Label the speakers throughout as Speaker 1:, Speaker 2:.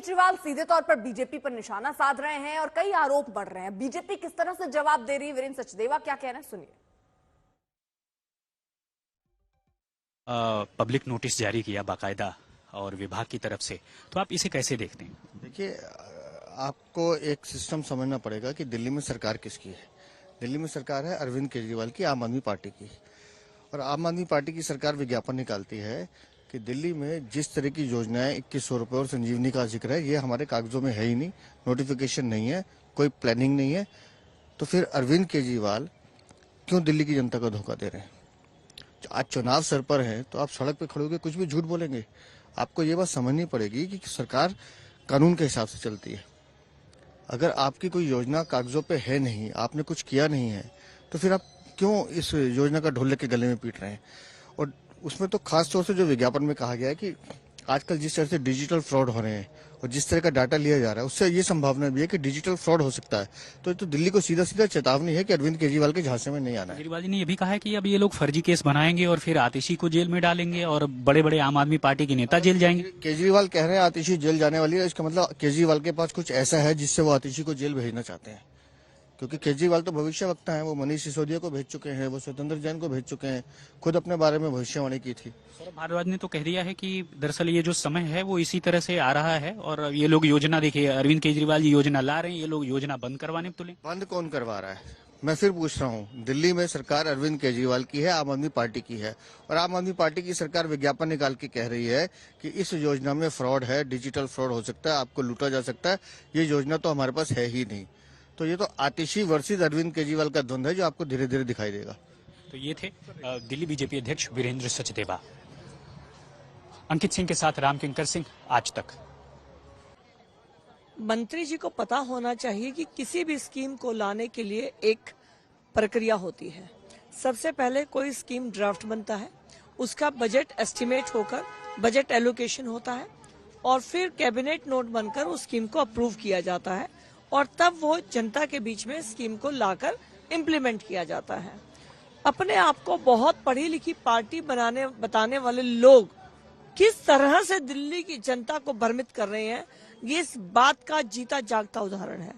Speaker 1: केजरीवाल सीधे तौर पर बीजेपी पर निशाना साध रहे हैं और कई आरोप बढ़ रहे हैं। बीजेपी किस तरह से जवाब दे रही है, वीरेंद्र सचदेवा क्या कह रहे हैं, सुनिए।
Speaker 2: पब्लिक नोटिस जारी किया बाकायदा और विभाग की तरफ से, तो आप इसे कैसे देखते हैं?
Speaker 3: देखिए, आपको एक सिस्टम समझना पड़ेगा कि दिल्ली में सरकार किसकी है। दिल्ली में सरकार है अरविंद केजरीवाल की, आम आदमी पार्टी की। और आम आदमी पार्टी की सरकार विज्ञापन निकालती है कि दिल्ली में जिस तरह की योजनाएं 2100 रुपये और संजीवनी का जिक्र है, ये हमारे कागजों में है ही नहीं, नोटिफिकेशन नहीं है, कोई प्लानिंग नहीं है। तो फिर अरविंद केजरीवाल क्यों दिल्ली की जनता को धोखा दे रहे हैं? आज चुनाव सर पर है तो आप सड़क पे खड़े होकर कुछ भी झूठ बोलेंगे? आपको ये बात समझनी पड़ेगी कि सरकार कानून के हिसाब से चलती है। अगर आपकी कोई योजना कागजों पे है नहीं, आपने कुछ किया नहीं है, तो फिर आप क्यों इस योजना का ढोल के गले में पीट रहे हैं? और उसमें तो खास तौर से जो विज्ञापन में कहा गया है कि आजकल जिस तरह से डिजिटल फ्रॉड हो रहे हैं और जिस तरह का डाटा लिया जा रहा है, उससे ये संभावना भी है कि डिजिटल फ्रॉड हो सकता है। तो ये तो दिल्ली को सीधा सीधा चेतावनी है कि अरविंद केजरीवाल के झांसे में नहीं आना है।
Speaker 2: केजरीवाल जी ने यह भी कहा है कि अब ये लोग फर्जी केस बनाएंगे और फिर आतिशी को जेल में डालेंगे और बड़े बड़े आम आदमी पार्टी के नेता जेल जाएंगे।
Speaker 3: केजरीवाल कह रहे हैं आतिशी जेल जाने वाली है, इसका मतलब केजरीवाल के पास कुछ ऐसा है जिससे वो आतिशी को जेल भेजना चाहते हैं। क्योंकि केजरीवाल तो भविष्यवक्ता हैं, वो मनीष सिसोदिया को भेज चुके हैं, वो स्वतंत्र जैन को भेज चुके हैं, खुद अपने बारे में भविष्यवाणी की थी।
Speaker 2: सौरभ भारद्वाज ने तो कह दिया है कि दरअसल ये जो समय है वो इसी तरह से आ रहा है और ये लोग योजना, देखिए अरविंद केजरीवाल जी योजना ला रहे हैं, ये लोग योजना बंद करवाने तुले।
Speaker 3: बंद कौन करवा रहा है? मैं फिर पूछ रहा हूँ, दिल्ली में सरकार अरविंद केजरीवाल की है, आम आदमी पार्टी की है, और आम आदमी पार्टी की सरकार विज्ञापन निकाल के कह रही है कि इस योजना में फ्रॉड है, डिजिटल फ्रॉड हो सकता है, आपको लूटा जा सकता है। ये योजना तो हमारे पास है ही नहीं। तो ये तो आतिशी वर्सेस अरविंद केजरीवाल का द्वंद्व है जो आपको धीरे धीरे दिखाई देगा।
Speaker 2: तो ये थे दिल्ली बीजेपी अध्यक्ष वीरेंद्र सचदेवा। अंकित सिंह के साथ राम किंकर सिंह, आज तक।
Speaker 4: मंत्री जी को पता होना चाहिए कि किसी भी स्कीम को लाने के लिए एक प्रक्रिया होती है। सबसे पहले कोई स्कीम ड्राफ्ट बनता है, उसका बजट एस्टिमेट होकर बजट एलोकेशन होता है और फिर कैबिनेट नोट बनकर उस स्कीम को अप्रूव किया जाता है और तब वो जनता के बीच में स्कीम को लाकर इम्प्लीमेंट किया जाता है। अपने आप को बहुत पढ़ी लिखी पार्टी बताने वाले लोग किस तरह से दिल्ली की जनता को भ्रमित कर रहे हैं, ये इस बात का जीता जागता उदाहरण है।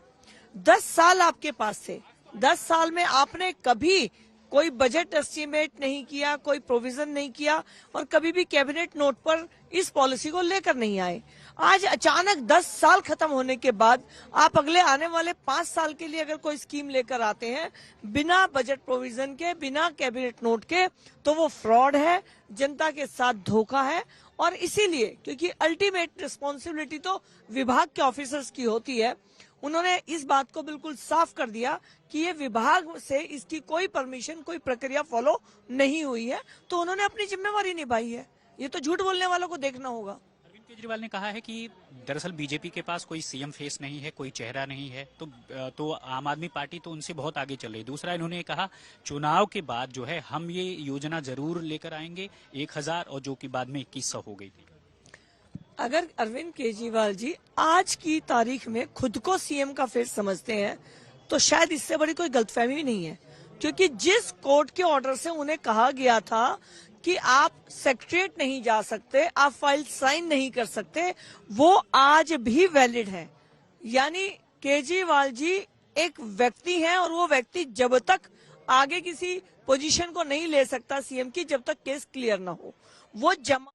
Speaker 4: 10 साल आपके पास थे, 10 साल में आपने कभी कोई बजट एस्टीमेट नहीं किया, कोई प्रोविजन नहीं किया और कभी भी कैबिनेट नोट पर इस पॉलिसी को लेकर नहीं आए। आज अचानक 10 साल खत्म होने के बाद आप अगले आने वाले 5 साल के लिए अगर कोई स्कीम लेकर आते हैं बिना बजट प्रोविजन के, बिना कैबिनेट नोट के, तो वो फ्रॉड है, जनता के साथ धोखा है। और इसीलिए, क्योंकि अल्टीमेट रिस्पॉन्सिबिलिटी तो विभाग के ऑफिसर्स की होती है, उन्होंने इस बात को बिल्कुल साफ कर दिया कि ये विभाग से इसकी कोई परमिशन, कोई प्रक्रिया फॉलो नहीं हुई है, तो उन्होंने अपनी जिम्मेवारी निभाई है। ये तो झूठ बोलने वालों को देखना होगा।
Speaker 2: अरविंद केजरीवाल ने कहा है कि दरअसल बीजेपी के पास कोई सीएम फेस नहीं है, कोई चेहरा नहीं है, तो आम आदमी पार्टी तो उनसे बहुत आगे चल रही। दूसरा, इन्होंने कहा चुनाव के बाद जो है हम ये योजना जरूर लेकर आएंगे 1000, और जो कि बाद में 2100 हो गई थी।
Speaker 4: अगर अरविंद केजरीवाल जी आज की तारीख में खुद को सीएम का फेस समझते हैं तो शायद इससे बड़ी कोई गलतफहमी नहीं है, क्योंकि जिस कोर्ट के ऑर्डर से उन्हें कहा गया था कि आप सेक्रेटरीट नहीं जा सकते, आप फाइल साइन नहीं कर सकते, वो आज भी वैलिड है। यानी केजरीवाल जी एक व्यक्ति हैं और वो व्यक्ति जब तक आगे किसी पोजीशन को नहीं ले सकता सीएम की, जब तक केस क्लियर ना हो। वो जमा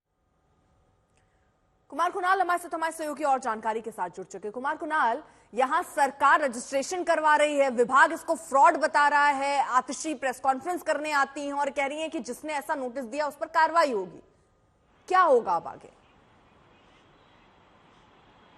Speaker 1: कुमार कुणाल हमारे साथ हमारे सहयोगी और जानकारी के साथ जुड़ चुके। कुमार कुणाल, यहां सरकार रजिस्ट्रेशन करवा रही है, विभाग इसको फ्रॉड बता रहा है, आतिशी प्रेस कॉन्फ्रेंस करने आती हैं और कह रही हैं कि जिसने ऐसा नोटिस दिया उस पर कार्रवाई होगी। क्या होगा अब आगे?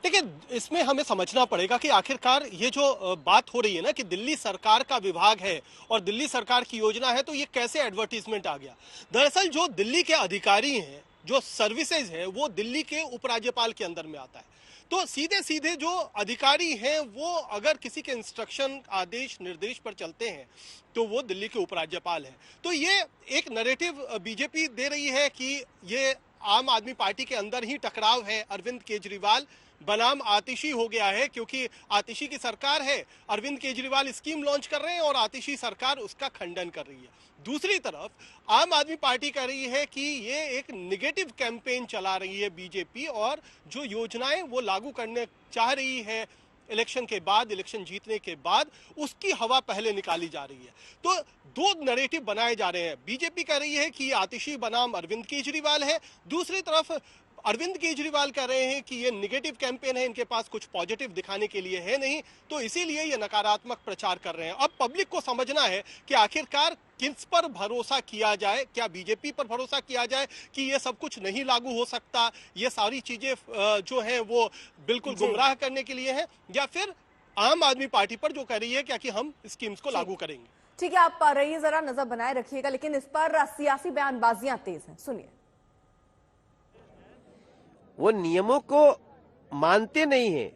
Speaker 5: देखिए, इसमें हमें समझना पड़ेगा कि आखिरकार ये जो बात हो रही है ना कि दिल्ली सरकार का विभाग है और दिल्ली सरकार की योजना है, तो ये कैसे एडवर्टीजमेंट आ गया। दरअसल जो दिल्ली के अधिकारी हैं, जो सर्विसेज है, वो दिल्ली के उपराज्यपाल के अंदर में आता है। तो सीधे सीधे जो अधिकारी हैं वो अगर किसी के इंस्ट्रक्शन, आदेश, निर्देश पर चलते हैं तो वो दिल्ली के उपराज्यपाल हैं। तो ये एक नैरेटिव बीजेपी दे रही है कि ये आम आदमी पार्टी के अंदर ही टकराव है अरविंद केजरीवाल बनाम आतिशी हो गया है, क्योंकि आतिशी की सरकार है, अरविंद केजरीवाल स्कीम लॉन्च कर रहे हैं और आतिशी सरकार उसका खंडन कर रही है। दूसरी तरफ आम आदमी पार्टी कह रही है कि ये एक निगेटिव कैंपेन चला रही है बीजेपी, और जो योजनाएं वो लागू करने चाह रही है इलेक्शन के बाद, इलेक्शन जीतने के बाद, उसकी हवा पहले निकाली जा रही है। तो दो नैरेटिव बनाए जा रहे हैं। बीजेपी कह रही है कि ये आतिशी बनाम अरविंद केजरीवाल है, दूसरी तरफ अरविंद केजरीवाल कह रहे हैं कि ये निगेटिव कैंपेन है, इनके पास कुछ पॉजिटिव दिखाने के लिए है नहीं, तो इसीलिए ये नकारात्मक प्रचार कर रहे हैं। अब पब्लिक को समझना है कि आखिरकार किस पर भरोसा किया जाए, क्या बीजेपी पर भरोसा किया जाए कि ये सब कुछ नहीं लागू हो सकता, ये सारी चीजें जो हैं वो बिल्कुल गुमराह करने के लिए हैं, या फिर आम आदमी पार्टी पर जो कह रही है क्या कि हम स्कीम्स को लागू करेंगे।
Speaker 1: ठीक है, आप रहिए, जरा नजर बनाए रखिएगा, लेकिन इस पर सियासी बयानबाजियां तेज हैं, सुनिए।
Speaker 6: वो नियमों को मानते नहीं हैं,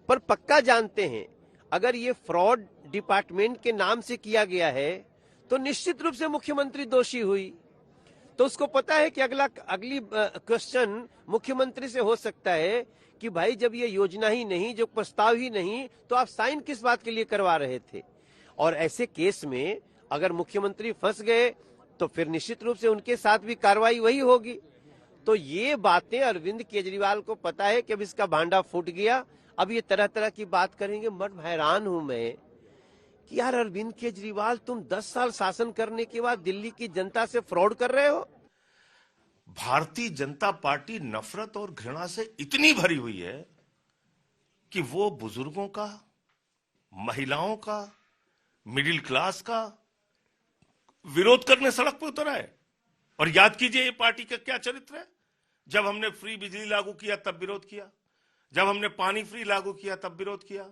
Speaker 6: पर पक्का जानते हैं अगर ये फ्रॉड डिपार्टमेंट के नाम से किया गया है तो निश्चित रूप से मुख्यमंत्री दोषी हुई। तो उसको पता है कि अगली क्वेश्चन मुख्यमंत्री से हो सकता है कि भाई जब ये योजना ही नहीं, जो प्रस्ताव ही नहीं, तो आप साइन किस बात के लिए करवा रहे थे। और ऐसे केस में अगर मुख्यमंत्री फंस गए तो फिर निश्चित रूप से उनके साथ भी कार्रवाई वही होगी। तो ये बातें अरविंद केजरीवाल को पता है कि अब इसका भांडा फूट गया, अब ये तरह तरह की बात करेंगे। बड़ हैरान हूं मैं कि यार अरविंद केजरीवाल, तुम 10 साल शासन करने के बाद दिल्ली की जनता से फ्रॉड कर रहे हो।
Speaker 7: भारतीय जनता पार्टी नफरत और घृणा से इतनी भरी हुई है कि वो बुजुर्गों का, महिलाओं का, मिडिल क्लास का विरोध करने सड़क पर उतरा है। और याद कीजिए ये पार्टी का क्या चरित्र है। जब हमने फ्री बिजली लागू किया तब विरोध किया, जब हमने पानी फ्री लागू किया तब विरोध किया,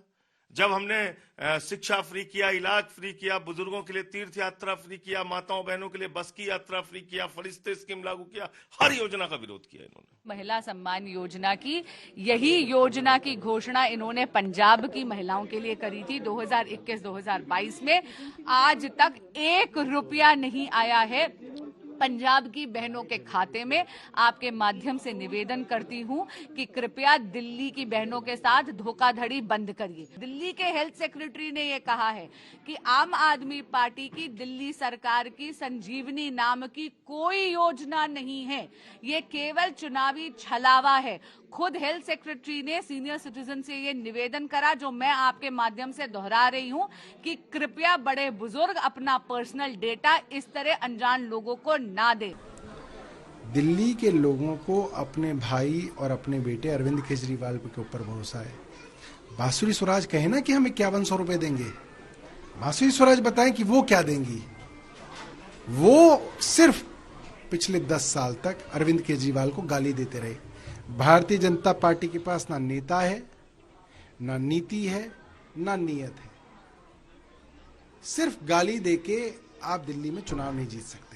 Speaker 7: जब हमने शिक्षा फ्री किया, इलाज फ्री किया, बुजुर्गों के लिए तीर्थ यात्रा फ्री किया, माताओं बहनों के लिए बस की यात्रा फ्री किया, फरिश्ते स्कीम लागू किया, हर योजना का विरोध किया इन्होंने।
Speaker 8: महिला सम्मान योजना की, यही योजना की घोषणा इन्होंने पंजाब की महिलाओं के लिए करी थी 2021-2022 में। आज तक 1 रुपया नहीं आया है पंजाब की बहनों के खाते में। आपके माध्यम से निवेदन करती हूं कि कृपया दिल्ली की बहनों के साथ धोखाधड़ी बंद करिए। दिल्ली के हेल्थ सेक्रेटरी ने यह कहा है कि आम आदमी पार्टी की दिल्ली सरकार की संजीवनी नाम की कोई योजना नहीं है, ये केवल चुनावी छलावा है। खुद हेल्थ सेक्रेटरी ने सीनियर सिटीजन से ये निवेदन करा, जो मैं आपके माध्यम से दोहरा रही हूं, कि कृपया बड़े बुजुर्ग अपना पर्सनल डेटा इस तरह अनजान लोगों को ना दे।
Speaker 9: दिल्ली के लोगों को अपने भाई और अपने बेटे अरविंद केजरीवाल के ऊपर भरोसा है। बांसुरी स्वराज कहे ना कि हम 5100 रुपए देंगे, बांसुरी स्वराज बताएं कि वो क्या देंगी। वो सिर्फ पिछले 10 साल तक अरविंद केजरीवाल को गाली देते रहे। भारतीय जनता पार्टी के पास ना नेता है, ना नीति है, ना नीयत है। सिर्फ गाली देके आप दिल्ली में चुनाव नहीं जीत सकते।